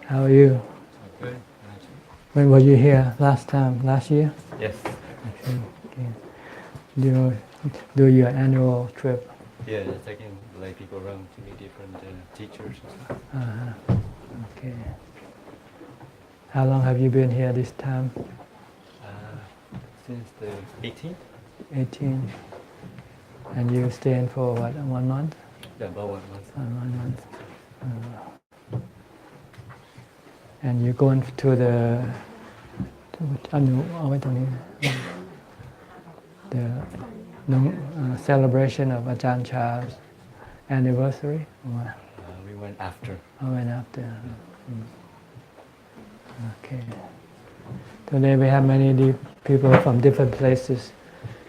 How are you? Good. When were you here last time? Last year? Yes. Okay. Do your annual trip? Yeah, taking lay people around to meet different teachers. Okay. How long have you been here this time? Since the 18th? 18. And you staying for what, 1 month? Yeah, about 1 month. 1 month. And you're going to the celebration of Ajahn Chah's anniversary? We went after. I went after. Okay. Today we have many people from different places.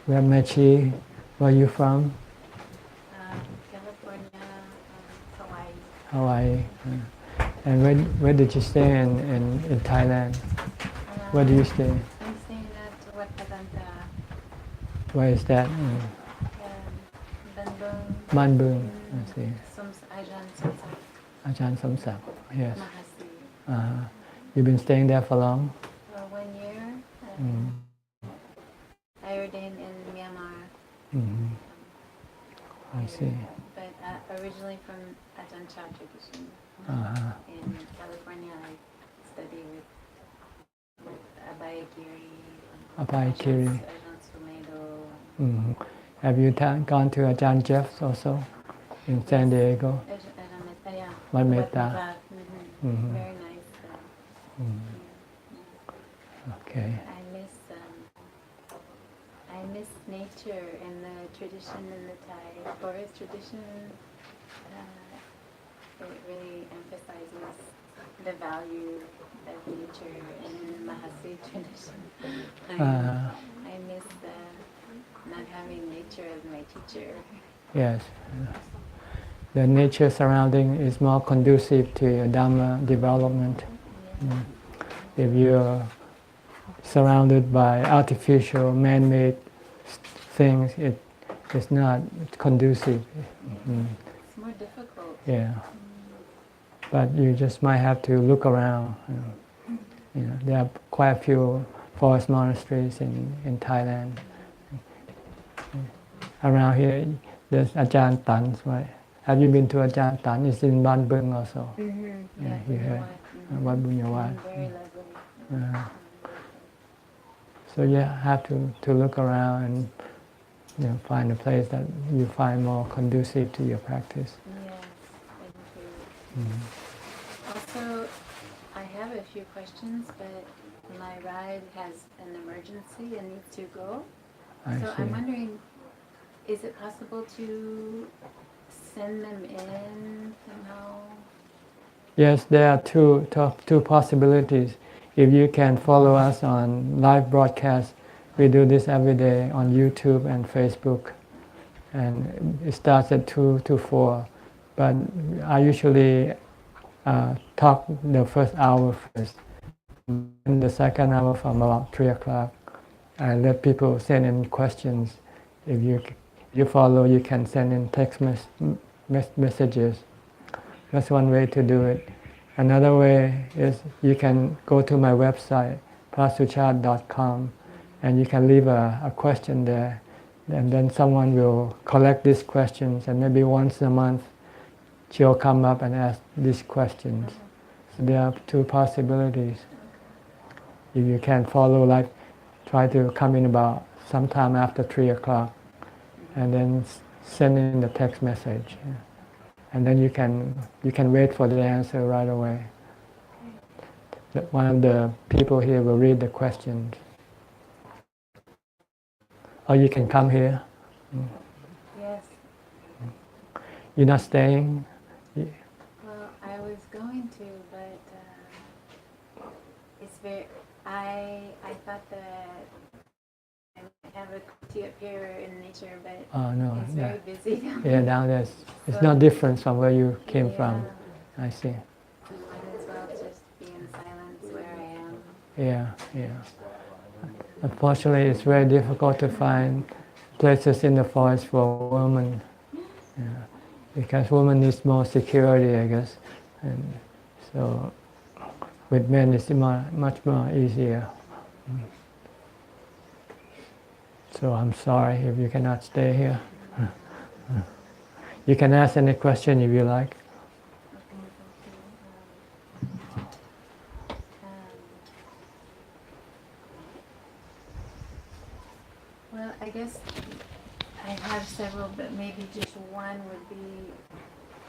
We have Mechi. Where are you from? California, Hawaii. Hawaii. And where did you stay in Thailand? Where do you stay? I'm staying at Wat Yannasangwararam. Where is that? Bandung. Manbung. I see. Ajahn Suchart. Ajahn Samsak. Yes. Mahasi. You've been staying there for long? For 1 year. I ordained in Myanmar. I see. But originally from Ajahn Chah tradition. In California, I studied with Abhijato. Ajahn Sumedho. Have you gone to Ajahn Jeff's also in San Diego? Wat Metta. Very nice. Okay. I miss nature and the tradition in the Thai forest tradition. It really emphasizes the value of nature in the Mahasi tradition. I miss not having nature as my teacher. Yes. The nature surrounding is more conducive to your Dhamma development. If you're surrounded by artificial, man-made things, it's not conducive. It's more difficult. Yeah. But you just might have to look around. There are quite a few forest monasteries in Thailand. Around here, there's Ajahn Tan's, right? Have you been to Ajahn Tan? It's in Ban Bung also. Yeah, you heard. Wat Bunyawat. Very lovely. So you have to look around and find a place that you find more conducive to your practice. Yes, thank you. Also, I have a few questions, but my ride has an emergency and needs to go. So I'm wondering, is it possible to send them in somehow? Yes, there are two possibilities. If you can follow us on live broadcast, we do this every day on YouTube and Facebook, and it starts at 2 to 4. But I usually talk the first hour first. In the second hour from about 3 o'clock, I let people send in questions. If you follow, you can send in text messages. That's one way to do it. Another way is you can go to my website, prasuchart.com, and you can leave a question there. And then someone will collect these questions, and maybe once a month, she'll come up and ask these questions. So there are two possibilities. If you can follow, try to come in about sometime after 3 o'clock, and then send in the text message. And then you can wait for the answer right away. One of the people here will read the questions. Or you can come here. Yes. You're not staying? Well, I was going to, but it's very. I thought that I would have a tea up here in nature, but it's very busy down there. Yeah, down there. It's not different from where you came from. I see. Might as well just be in silence where I am. Yeah. Unfortunately, it's very difficult to find places in the forest for women. Because women need more security, I guess. And so with men it's much more easier. So I'm sorry if you cannot stay here. You can ask any question if you like. Well, I guess I have several, but maybe just one would be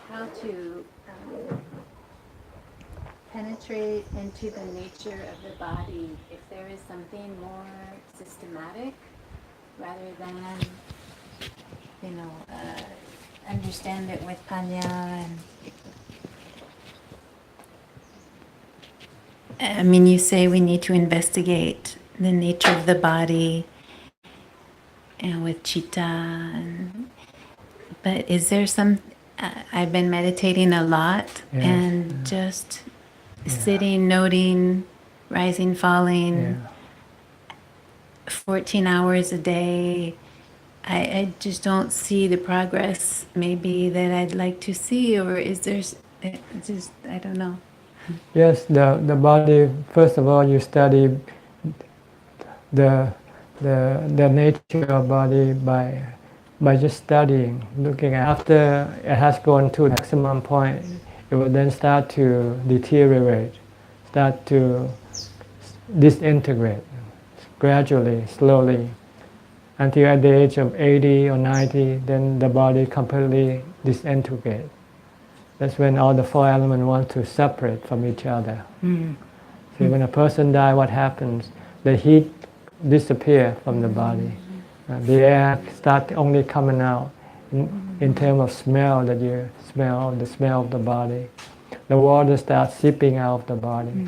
how to penetrate into the nature of the body, if there is something more systematic rather than, understand it with panya. And you say we need to investigate the nature of the body and with citta, but is there some? I've been meditating a lot, and just sitting, noting, rising, falling, 14 hours a day. I just don't see the progress maybe that I'd like to see, or is there just, I don't know. Yes, the body, first of all, you study the nature of body by just studying, looking after it has gone to the maximum point, it will then start to deteriorate, start to disintegrate gradually, slowly, until at the age of 80 or 90, then the body completely disintegrates. That's when all the four elements want to separate from each other. See, when a person dies, what happens? The heat disappears from the body. The air starts only coming out in terms of smell, that you smell, the smell of the body. The water starts seeping out of the body.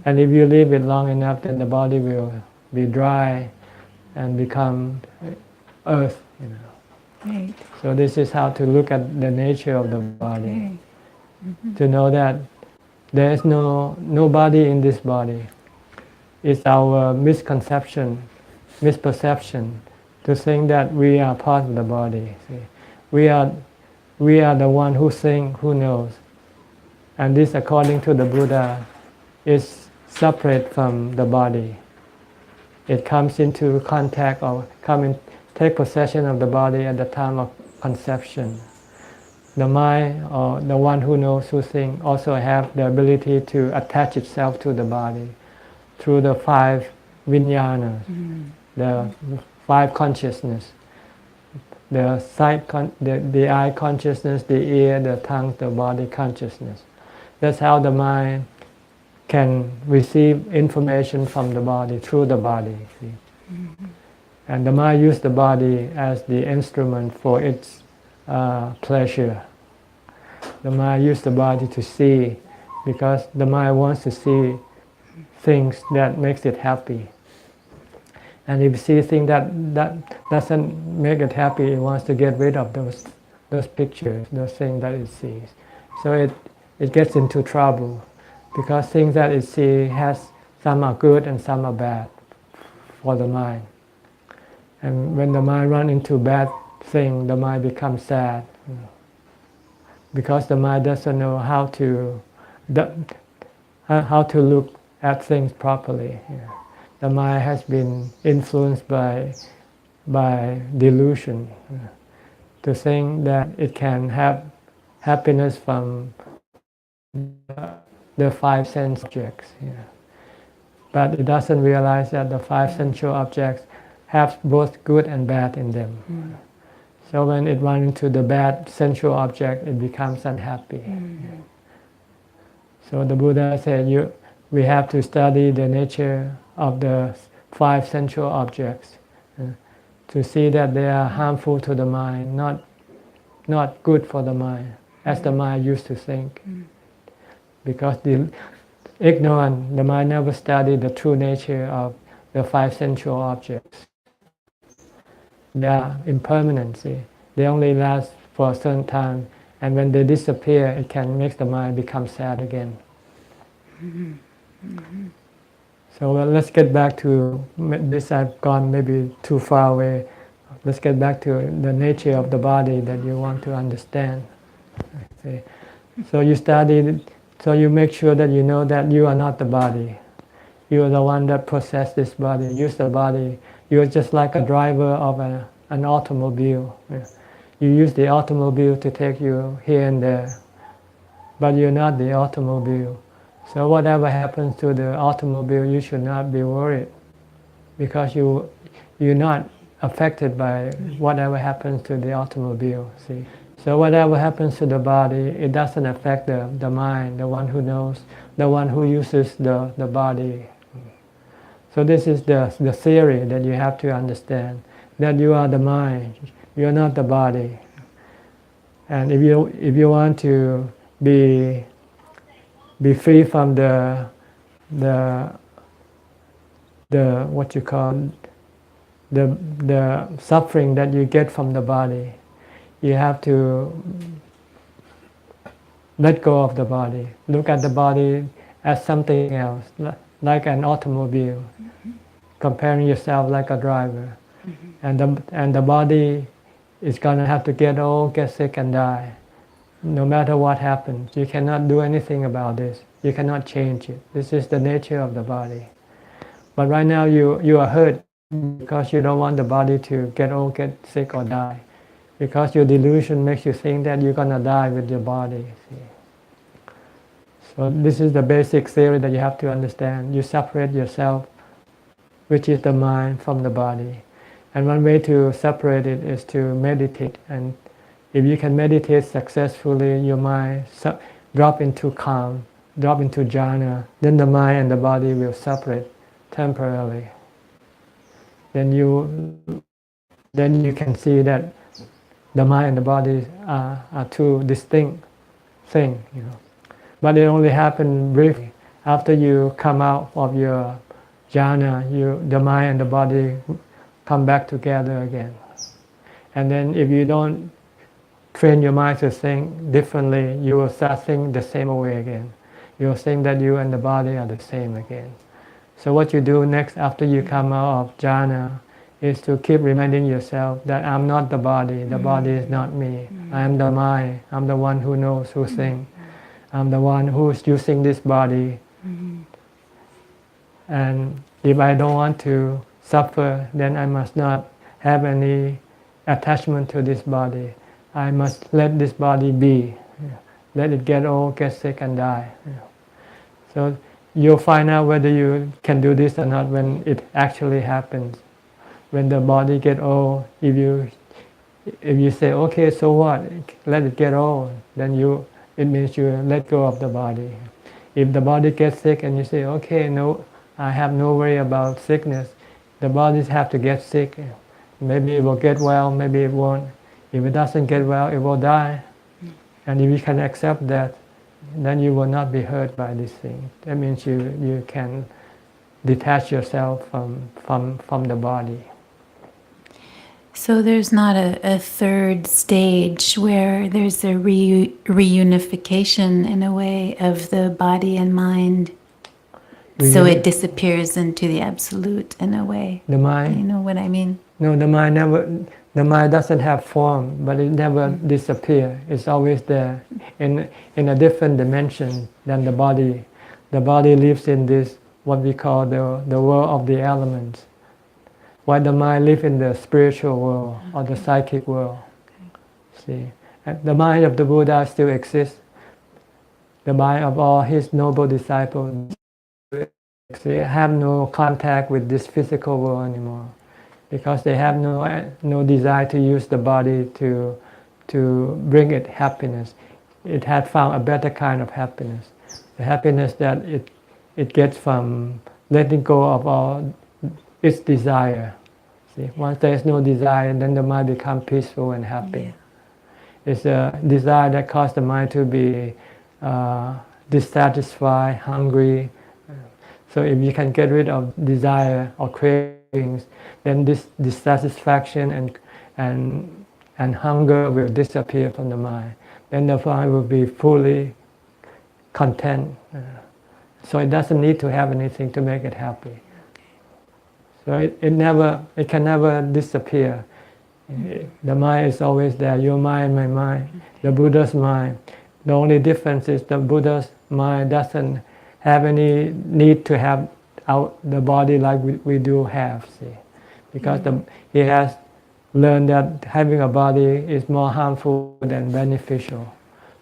And if you leave it long enough, then the body will be dry and become earth. Right. So this is how to look at the nature of the body. To know that there is no body in this body. It's our misconception, misperception, to think that we are part of the body. See? We are the one who think, who knows. And this, according to the Buddha, is separate from the body. It comes into contact or take possession of the body at the time of conception. The mind, or the one who knows, who thinks, also have the ability to attach itself to the body through the five vijnanas, the five consciousness, the sight, the eye consciousness, the ear, the tongue, the body consciousness. That's how the mind can receive information from the body, through the body. See? And the mind uses the body as the instrument for its pleasure. The mind uses the body to see, because the mind wants to see things that makes it happy. And if it sees things that doesn't make it happy, it wants to get rid of those pictures, those things that it sees. So it gets into trouble, because things that it sees some are good and some are bad for the mind. And when the mind runs into bad thing, the mind becomes sad, because the mind doesn't know how to look at things properly. The mind has been influenced by delusion, to think that it can have happiness from the five sense objects. But it doesn't realize that the five sensual objects have both good and bad in them. So when it runs into the bad sensual object, it becomes unhappy. So the Buddha said, we have to study the nature of the five sensual objects to see that they are harmful to the mind, not good for the mind, as the mind used to think. Because the ignorant, the mind never studied the true nature of the five sensual objects. They are impermanent. See? They only last for a certain time, and when they disappear, it can make the mind become sad again. So let's get back to this. I've gone maybe too far away. Let's get back to the nature of the body that you want to understand. See? So you study So you make sure that you know that you are not the body. You are the one that possesses this body, use the body. You are just like a driver of an automobile. You use the automobile to take you here and there, but you're not the automobile. So whatever happens to the automobile, you should not be worried, because you're not affected by whatever happens to the automobile. See, so whatever happens to the body, it doesn't affect the mind, the one who knows, the one who uses the body. So this is the theory that you have to understand, that you are the mind, you are not the body. And if you want to be free from the what you call the suffering that you get from the body, you have to let go of the body. Look at the body as something else, like an automobile. Comparing yourself like a driver, and the body is gonna have to get old, get sick, and die. No matter what happens, you cannot do anything about this. You cannot change it. This is the nature of the body. But right now you are hurt because you don't want the body to get old, get sick, or die. Because your delusion makes you think that you're gonna die with your body. See? So this is the basic theory that you have to understand. You separate yourself, which is the mind, from the body. And one way to separate it is to meditate. And if you can meditate successfully, your mind drop into calm, drop into jhana, then the mind and the body will separate temporarily. Then you can see that the mind and the body are two distinct things. But it only happens briefly. After you come out of your jhana, the mind and the body come back together again. And then if you don't train your mind to think differently, you will start thinking the same way again. You will think that you and the body are the same again. So what you do next after you come out of jhana is to keep reminding yourself that I'm not the body is not me. I am the mind, I'm the one who knows, who thinks. I'm the one who's using this body. And if I don't want to suffer, then I must not have any attachment to this body. I must let this body be. Let it get old, get sick, and die. So you'll find out whether you can do this or not when it actually happens. When the body gets old, if you say, okay, so what? Let it get old, then it means you let go of the body. If the body gets sick and you say, okay, no, I have no worry about sickness, the bodies have to get sick. Maybe it will get well, maybe it won't. If it doesn't get well, it will die. And if you can accept that, then you will not be hurt by this thing. That means you can detach yourself from the body. So there's not a third stage where there's a reunification in a way of the body and mind. So it disappears into the absolute in a way. The mind? You know what I mean? No, the mind doesn't have form, but it never disappears. It's always there in a different dimension than the body. The body lives in this, what we call the world of the elements, while the mind lives in the spiritual world or the psychic world. See, and the mind of the Buddha still exists. The mind of all his noble disciples, they have no contact with this physical world anymore, because they have no desire to use the body to bring it happiness. It had found a better kind of happiness, the happiness that it gets from letting go of all its desire. See, once there is no desire, then the mind becomes peaceful and happy. Yeah. It's a desire that causes the mind to be dissatisfied, hungry. So if you can get rid of desire or cravings, then this dissatisfaction and hunger will disappear from the mind. Then the mind will be fully content. So it doesn't need to have anything to make it happy. So it can never disappear. The mind is always there. Your mind, my mind, the Buddha's mind. The only difference is the Buddha's mind doesn't have any need to have the body like we do have, see. Because he has learned that having a body is more harmful than beneficial.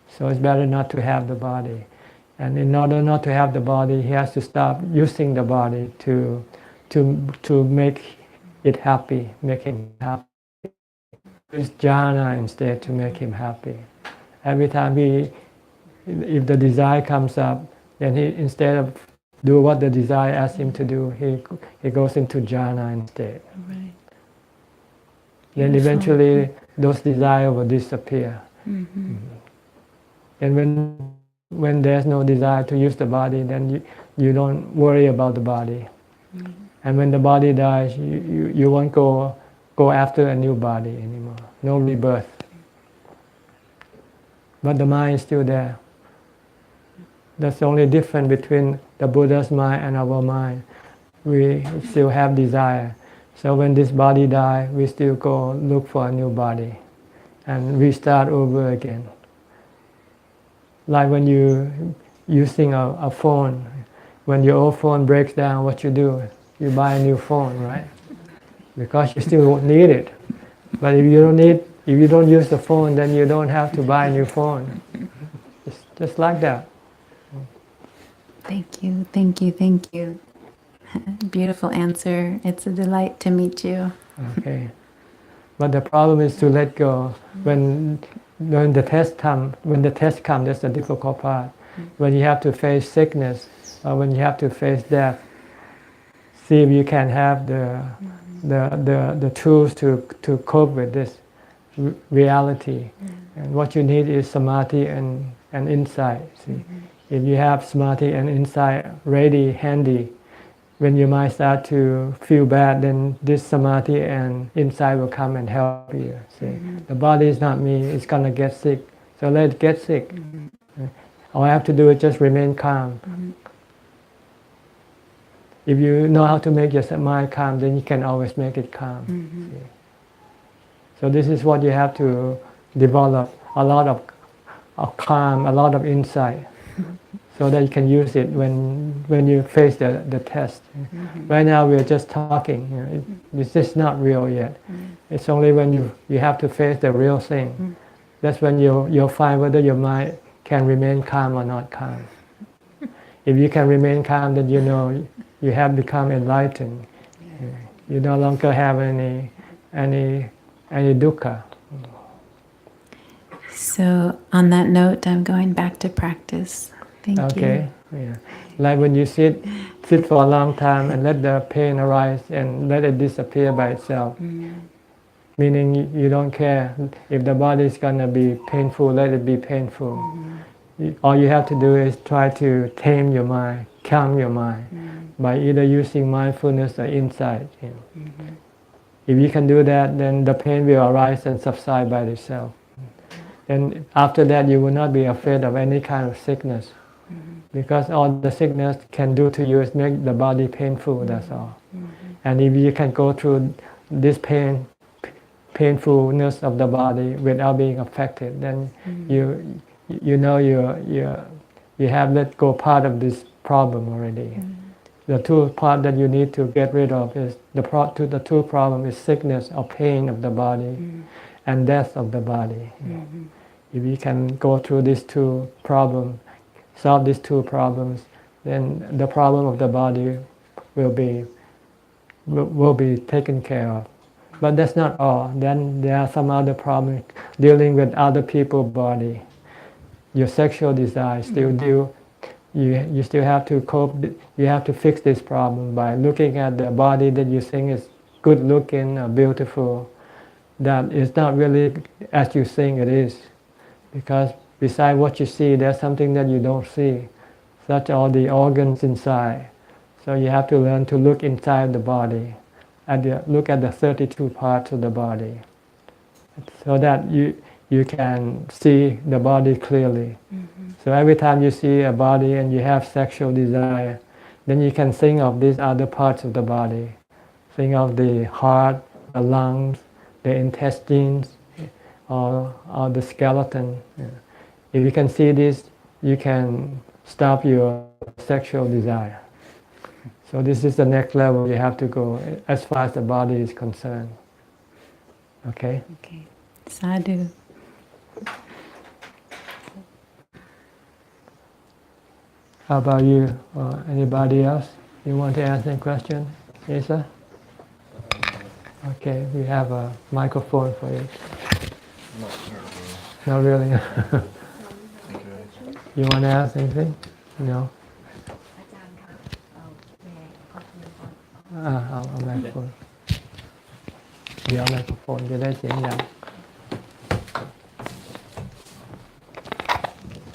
So it's better not to have the body. And in order not to have the body, he has to stop using the body to make it happy, make him happy. Use jhana instead to make him happy. Every time if the desire comes up, then he, instead of do what the desire asks him to do, he goes into jhana instead. Right. Then eventually those desires will disappear. And when there's no desire to use the body, then you don't worry about the body. And when the body dies, you won't go after a new body anymore. No rebirth. But the mind is still there. That's the only difference between the Buddha's mind and our mind. We still have desire. So when this body dies, we still go look for a new body and restart over again. Like when you're using a phone, when your old phone breaks down, what you do? You buy a new phone, right? Because you still need it. But if you don't use the phone, then you don't have to buy a new phone. Just like that. Thank you, thank you, thank you. Beautiful answer. It's a delight to meet you. Okay. But the problem is to let go. When the test comes, that's the difficult part. When you have to face sickness, or when you have to face death, see if you can have the tools to cope with this reality. And what you need is samadhi and insight. See, if you have samadhi and insight ready, handy, when your mind starts to feel bad, then this samadhi and insight will come and help you. See, the body is not me; it's gonna get sick. So let it get sick. All I have to do is just remain calm. If you know how to make your mind calm, then you can always make it calm. See? So this is what you have to develop: a lot of calm, a lot of insight, so that you can use it when you face the test. Right now we're just talking. You know, it's just not real yet. It's only when you have to face the real thing. That's when you'll find whether your mind can remain calm or not calm. If you can remain calm, then you know you have become enlightened. You no longer have any dukkha. So on that note, I'm going back to practice. Thank you. Okay. Yeah. Like when you sit for a long time and let the pain arise and let it disappear by itself. Meaning you don't care if the body is gonna be painful, let it be painful. All you have to do is try to tame your mind, calm your mind, by either using mindfulness or insight. You know. If you can do that, then the pain will arise and subside by itself. And after that, you will not be afraid of any kind of sickness, because all the sickness can do to you is make the body painful. That's all. And if you can go through this painfulness of the body without being affected, then you know you have let go part of this problem already. The two part that you need to get rid of is the two problem is sickness or pain of the body and death of the body. If you can go through these two problems, solve these two problems, then the problem of the body will be taken care of. But that's not all. Then there are some other problems dealing with other people's body. Your sexual desire still you still have to cope. You have to fix this problem by looking at the body that you think is good looking or beautiful, that is not really as you think it is. Because beside what you see, there's something that you don't see, such are the organs inside. So you have to learn to look inside the body, look at the 32 parts of the body, so that you can see the body clearly. So every time you see a body and you have sexual desire, then you can think of these other parts of the body. Think of the heart, the lungs, the intestines, or the skeleton. If you can see this, you can stop your sexual desire. So this is the next level you have to go as far as the body is concerned. Okay? Okay. Sadhu. How about you or anybody else? You want to ask any question? Isa? Okay, we have a microphone for you. Not really. You want to ask anything? No?เอาไมโครโฟนเดี๋ยวไมโครโฟนจะได้เสียงดัง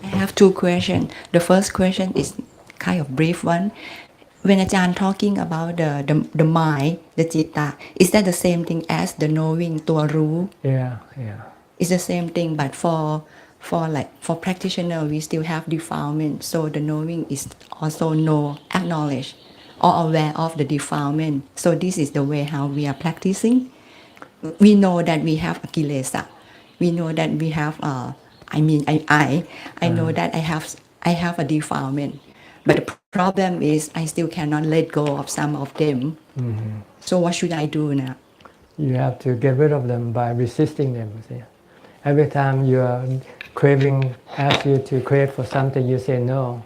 I have two questions. The first question is kind of brief one. When Ajahn talking about the mind, the citta, is that the same thing as the knowing, ตัวรู้ Yeah. It's the same thing, but for practitioner, we still have defilement. So the knowing is also know, acknowledge, or aware of the defilement. So this is the way how we are practicing. We know that we have a kilesa. We know that we have I know that I have a defilement. But the problem is I still cannot let go of some of them. Mm-hmm. So what should I do now? You have to get rid of them by resisting them. See? Every time your craving asks you to crave for something, you say no.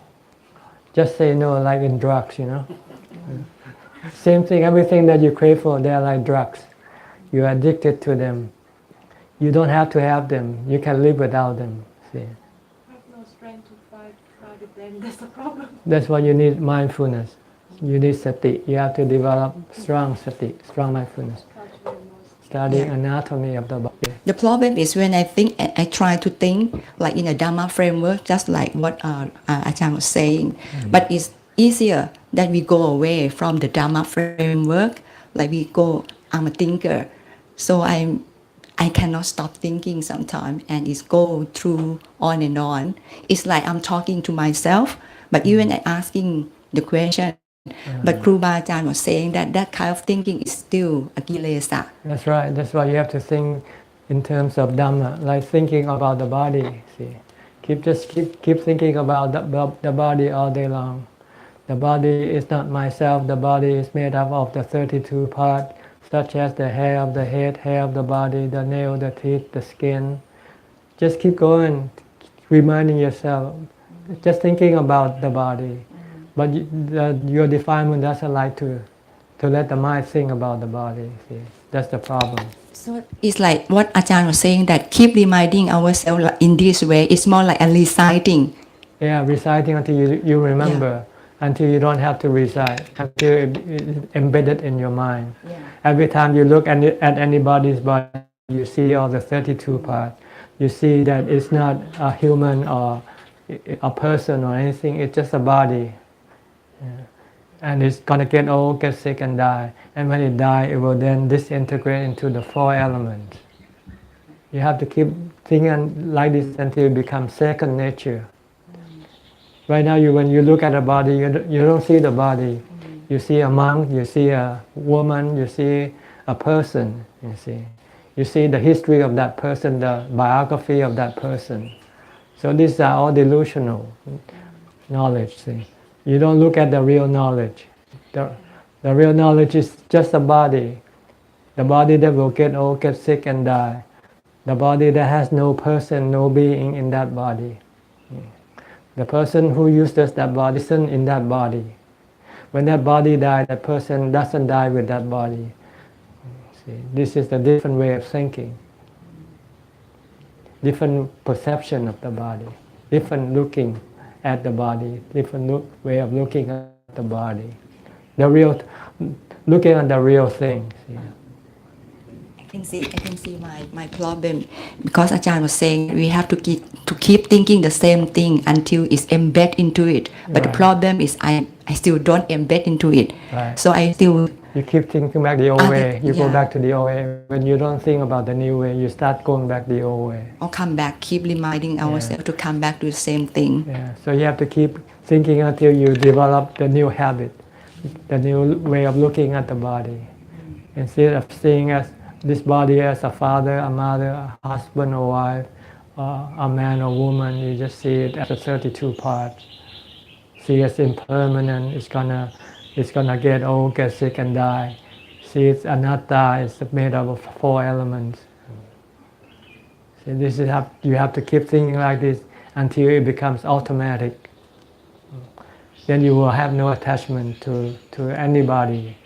Just say no, like in drugs, you know. Same thing, everything that you crave for, they are like drugs. You are addicted to them. You don't have to have them. You can live without them. See? I have no strength to fight with them. That's the problem. That's why you need mindfulness. You need sati. You have to develop strong sati, strong mindfulness. Studying anatomy of the body. The problem is when I try to think like in a Dhamma framework, just like what Ajahn was saying. But it's easier that we go away from the Dhamma framework, like we go, I'm a thinker. So I cannot stop thinking sometimes, and it's go through on and on. It's like I'm talking to myself, but even asking the question, but Kru Bajahn was saying that kind of thinking is still a kilesa. That's right. That's why you have to think in terms of Dhamma, like thinking about the body. See, keep thinking about the body all day long. The body is not myself. The body is made up of the 32 parts, such as the hair of the head, hair of the body, the nail, the teeth, the skin. Just keep going, reminding yourself, just thinking about the body. But your defilement doesn't like to let the mind think about the body. See? That's the problem. So it's like what Ajahn was saying, that keep reminding ourselves in this way. It's more like a reciting. Yeah, reciting until you remember, until you don't have to recite, until it's embedded in your mind. Every time you look at anybody's body, you see all the 32 parts. You see that it's not a human or a person or anything, it's just a body. And it's gonna get old, get sick and die. And when it dies, it will then disintegrate into the 4 elements. You have to keep thinking like this until it becomes second nature. Right now, when you look at a body, you don't see the body. You see a monk, you see a woman, you see a person, You see the history of that person, the biography of that person. So these are all delusional knowledge, see. You don't look at the real knowledge. The real knowledge is just a body. The body that will get old, get sick and die. The body that has no person, no being in that body. The person who uses that body isn't in that body. When that body dies, that person doesn't die with that body. See, this is a different way of thinking. Different perception of the body. Different looking at the body. Different way of looking at the body. Looking at the real thing. I can see my problem, because Ajahn was saying we have to keep thinking the same thing until it's embedded into it. But the problem is I still don't embed into it. Right. So I still... You keep thinking back the old way. You go back to the old way. When you don't think about the new way, you start going back the old way. Or come back, keep reminding ourselves to come back to the same thing. Yeah. So you have to keep thinking until you develop the new habit, the new way of looking at the body. Instead of seeing this body as a father, a mother, a husband or wife, a man or woman, you just see it as a 32 parts. She is impermanent. It's gonna get old, get sick, and die. She is anatta. It's made up of 4 elements. So this is you have to keep thinking like this until it becomes automatic. Then you will have no attachment to anybody,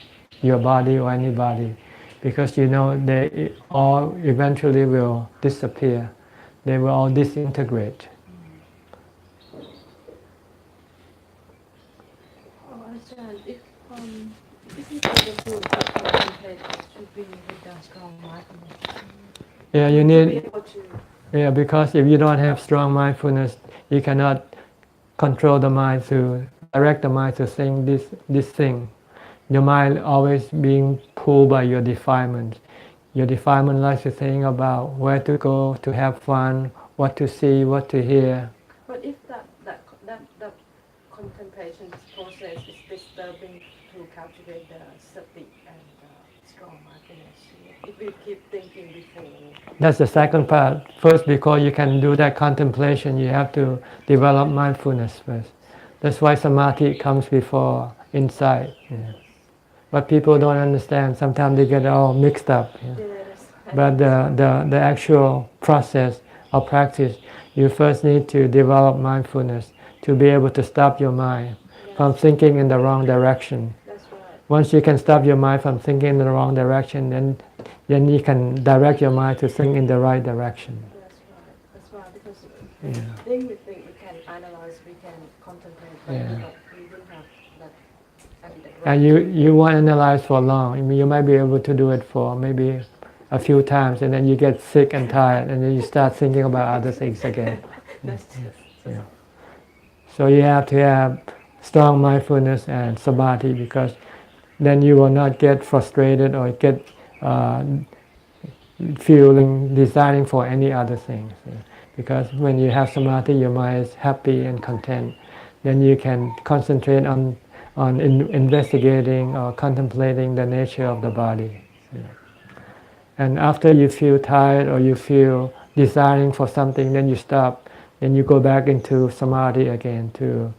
your body or anybody, because you know they all eventually will disappear. They will all disintegrate. Ajahn, if you able to contemplate to be with a strong mindfulness, Yeah, you to be need. able to Yeah, because if you don't have strong mindfulness, you cannot control the mind to direct the mind to think this thing. Your mind always being pulled by your defilement. Your defilement likes to think about where to go to have fun, what to see, what to hear. But if that contemplation process is disturbing to cultivate the sati and strong mindfulness, if we keep thinking before. That's the second part. First, because you can do that contemplation, you have to develop mindfulness first. That's why samadhi comes before insight. Yeah. But people don't understand. Sometimes they get all mixed up. Yeah. Yes. But the actual process of practice, you first need to develop mindfulness to be able to stop your mind from thinking in the wrong direction. That's right. Once you can stop your mind from thinking in the wrong direction, then you can direct your mind to think in the right direction. That's right. Because Yeah. think we can analyze, we can contemplate, but Yeah. we don't have that. And you won't analyze for long. I mean, you might be able to do it for maybe a few times, and then you get sick and tired, and then you start thinking about other things again. That's just, Yeah. So you have to have strong mindfulness and samadhi, because then you will not get frustrated or get desiring for any other things. Yeah. Because when you have samadhi, your mind is happy and content. Then you can concentrate on investigating or contemplating the nature of the body. Yeah. And after you feel tired or you feel desiring for something, then you stop. Then you go back into samadhi again to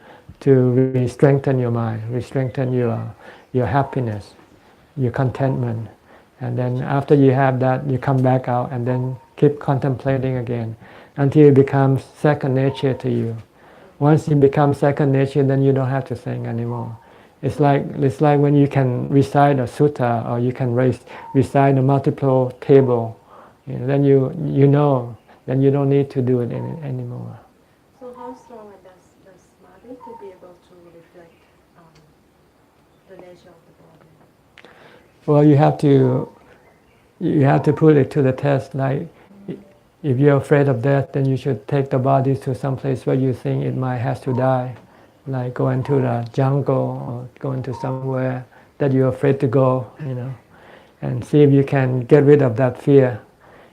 strengthen your mind, strengthen your happiness, your contentment. And then after you have that, you come back out and then keep contemplating again until it becomes second nature to you. Once it becomes second nature, then you don't have to think anymore. It's like when you can recite a sutta, or you can recite a multiple table. You know, then you know, then you don't need to do it anymore. so how strong does samadhi to be able to reflect on the nature of the body? Well, you have to put it to the test. Like, if you're afraid of death, then you should take the body to some place where you think it might have to die. Like go into the jungle or go into somewhere that you're afraid to go, you know, and see if you can get rid of that fear.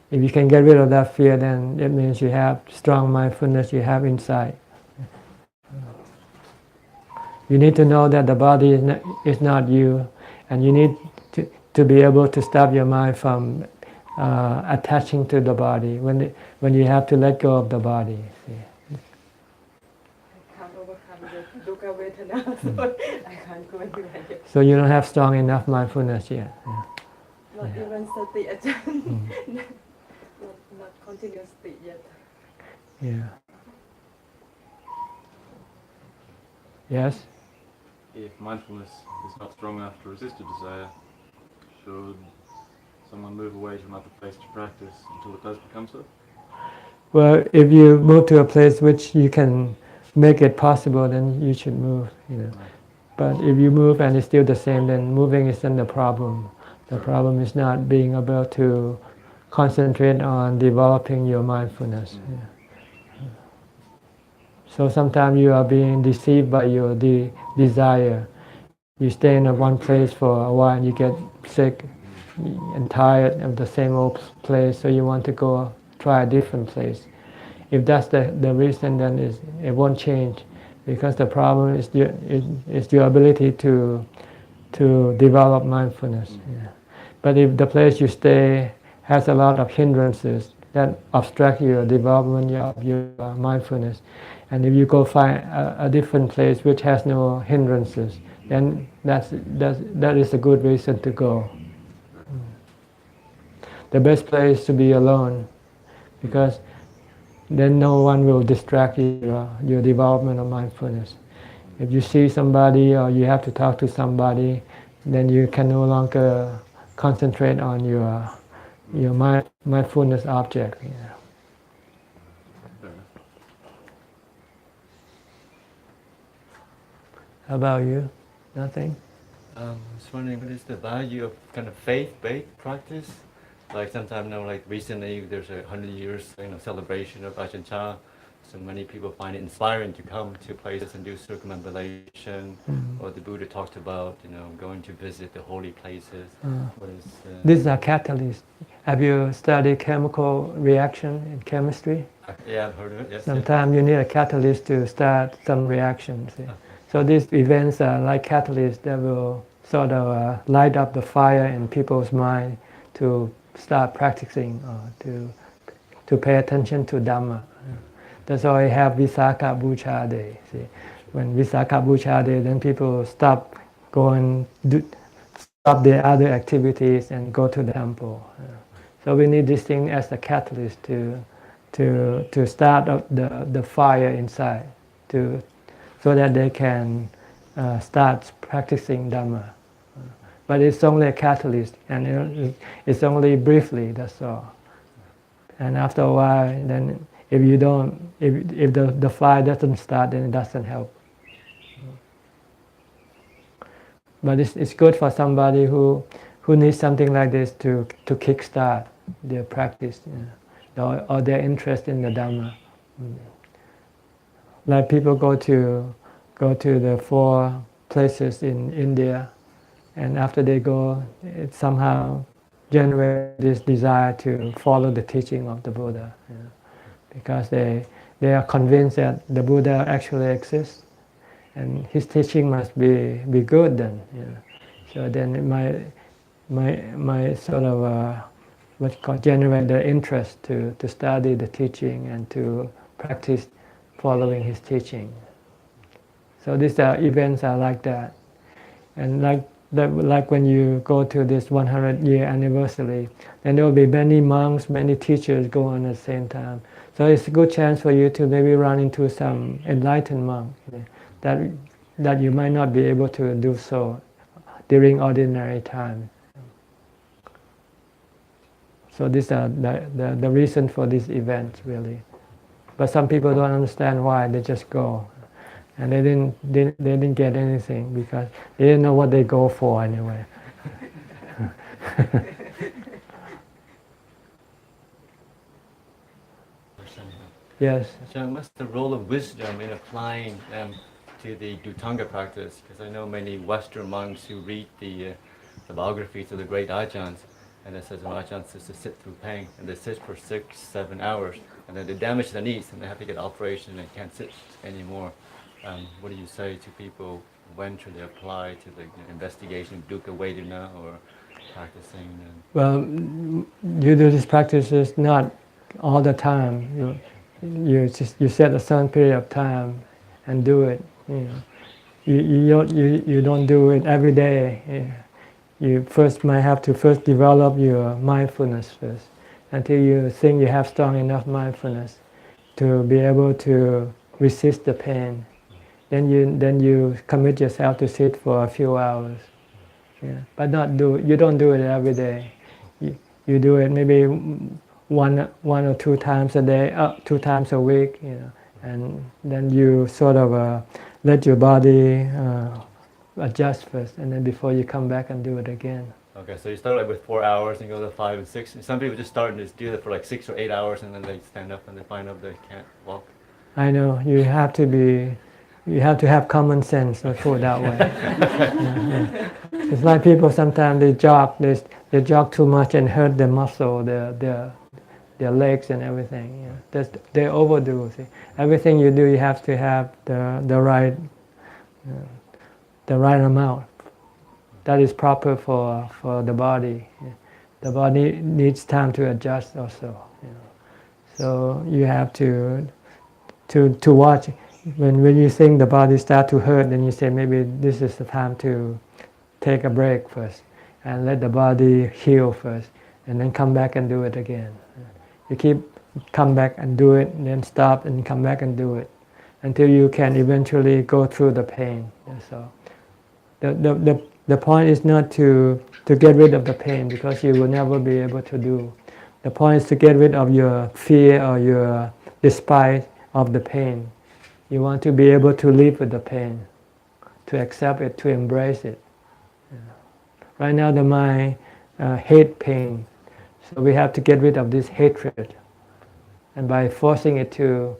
If you can get rid of that fear, then it means you have strong mindfulness, you have insight. You need to know that the body is not you, and you need to be able to stop your mind from attaching to the body when you have to let go of the body. See. I can't overcome the dukkha vedana, so I can't go anywhere yet. So you don't have strong enough mindfulness yet. Yeah. Not even sati, Ajahn. not continuous sati yet. Yeah. Yes? If mindfulness is not strong enough to resist a desire, should someone move away to another place to practice until it does become so? Well, if you move to a place which you can make it possible, then you should move. You know. But if you move and it's still the same, then moving isn't the problem. The problem is not being able to concentrate on developing your mindfulness. Yeah. So sometimes you are being deceived by your desire. You stay in one place for a while and you get sick and tired of the same old place, so you want to go try a different place. If that's the reason, then it won't change, because the problem is your ability to develop mindfulness. Yeah. But if the place you stay has a lot of hindrances, that obstruct your development of your mindfulness. And if you go find a different place which has no hindrances, then that is a good reason to go. The best place is to be alone, because then no one will distract your development of mindfulness. If you see somebody or you have to talk to somebody, then you can no longer concentrate on your mindfulness object. How about you? Nothing? I was wondering, what is the value of kind of faith-based practice? Like sometimes, like recently there's a 100 years, celebration of Ajahn, so many people find it inspiring to come to places and do circumambulation, or the Buddha talked about, going to visit the holy places. What is? These are catalysts. Have you studied chemical reaction in chemistry? Yeah, I've heard of it. Yes. Sometimes you need a catalyst to start some reactions. So these events are like catalysts that will sort of light up the fire in people's mind to start practicing, or to pay attention to Dhamma. That's why we have Visakha Bhucha Day. See, when Visakha Bhucha Day, then people stop their other activities and go to the temple. So we need this thing as a catalyst to start up the fire inside, so that they can start practicing Dhamma. But it's only a catalyst, and it's only briefly. That's all. And after a while, then if the fire doesn't start, then it doesn't help. But it's good for somebody who needs something like this to kickstart their practice, or their interest in the Dhamma. Like people go to the 4 places in India, and after they go, it somehow generates this desire to follow the teaching of the Buddha, because they are convinced that the Buddha actually exists, and his teaching must be good then. So then it might sort of generate the interest to study the teaching and to practice following his teaching. So these events are like that, and like when you go to this 100-year anniversary, then there will be many monks, many teachers go on at the same time. So it's a good chance for you to maybe run into some enlightened monk that you might not be able to do so during ordinary time. So these are the reason for this event, really. But some people don't understand why, they just go. And they didn't get anything because they didn't know what they go for anyway. Yes. So what's the role of wisdom in applying to the Dhutanga practice? Because I know many Western monks who read the biographies of the great Ajahns, and it says an Ajahn says to sit through pain, and they sit for 6-7 hours, and then they damage their knees, and they have to get an operation and can't sit anymore. What do you say to people when should they apply to the investigation of dukkha vedana or practicing? Well, you do these practices not all the time. You set a certain period of time and do it. You don't do it every day. You might have to develop your mindfulness first, until you think you have strong enough mindfulness to be able to resist the pain. Then you commit yourself to sit for a few hours, but you don't do it every day. You do it maybe one or 2 times a day, 2 times a week, and then you sort of let your body adjust first, and then before you come back and do it again. Okay, so you start with 4 hours and go to 5 and 6. Some people just start and just do it for 6 or 8 hours, and then they stand up and they find out they can't walk. I know, you have to have common sense, let's put it that way. It's like people sometimes they jog too much and hurt their muscle, their legs and everything. They overdo. See. Everything you do, you have to have the right amount. That is proper for the body. The body needs time to adjust also. So you have to watch. When you think the body start to hurt, then you say maybe this is the time to take a break first and let the body heal first, and then come back and do it again. You keep come back and do it, and then stop and come back and do it until you can eventually go through the pain. So the point is not to get rid of the pain, because you will never be able to do. The point is to get rid of your fear or your despite of the pain. You want to be able to live with the pain, to accept it, to embrace it. Right now the mind hate pain, so we have to get rid of this hatred, and by forcing it to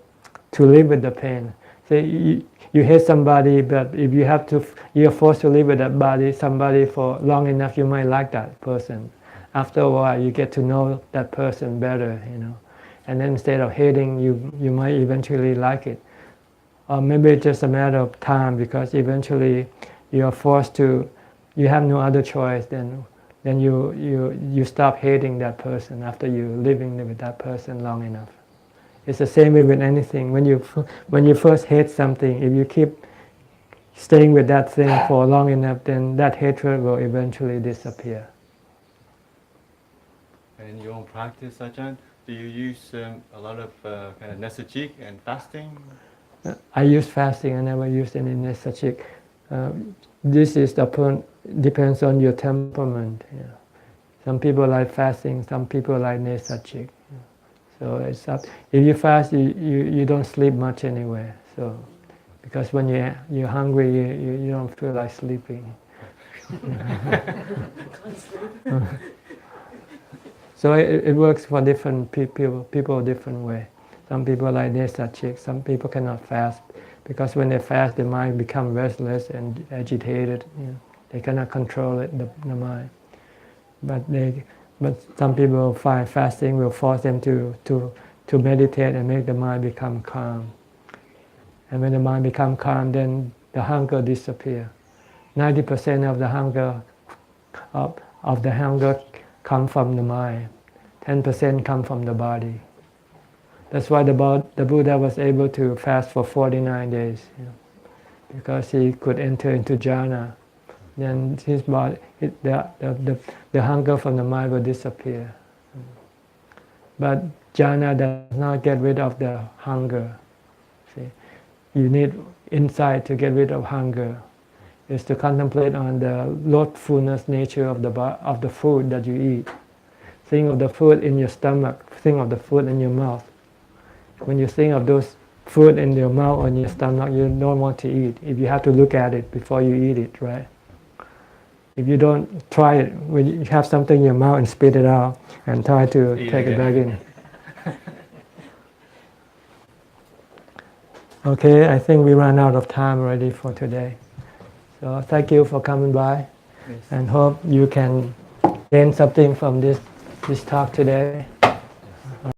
live with the pain. Say you hate somebody, but if you're forced to live with somebody for long enough, you might like that person. After a while, you get to know that person better, and then instead of hating, you might eventually like it. Or maybe it's just a matter of time, because eventually you are forced to. You have no other choice. Then you stop hating that person after you living with that person long enough. It's the same way with anything. When you first hate something, if you keep staying with that thing for long enough, then that hatred will eventually disappear. In your own practice, Ajahn, do you use a lot of kind of nesachik and fasting? I use fasting. I never use any nesachik. This is depends on your temperament. Some people like fasting. Some people like nesachik. So it's up. If you fast, you don't sleep much anyway. So because when you're hungry, you don't feel like sleeping. So it works for different people different way. Some people like nesachik. Some people cannot fast, because when they fast, the mind becomes restless and agitated. They cannot control it, the mind. But some people find fasting will force them to meditate and make the mind become calm. And when the mind becomes calm, then the hunger disappears. 90% of the hunger come from the mind. 10% come from the body. That's why the Buddha was able to fast for 49 days, because he could enter into jhana. Then his body, the hunger from the mind will disappear. But jhana does not get rid of the hunger. See, you need insight to get rid of hunger. Is to contemplate on the lordfulness nature of the food that you eat. Think of the food in your stomach. Think of the food in your mouth. When you think of those food in your mouth or in your stomach, you don't want to eat. If you have to look at it before you eat it, right? If you don't try it, when you have something in your mouth and spit it out and try to take it back in. Okay, I think we ran out of time already for today. So thank you for coming by, and hope you can gain something from this talk today.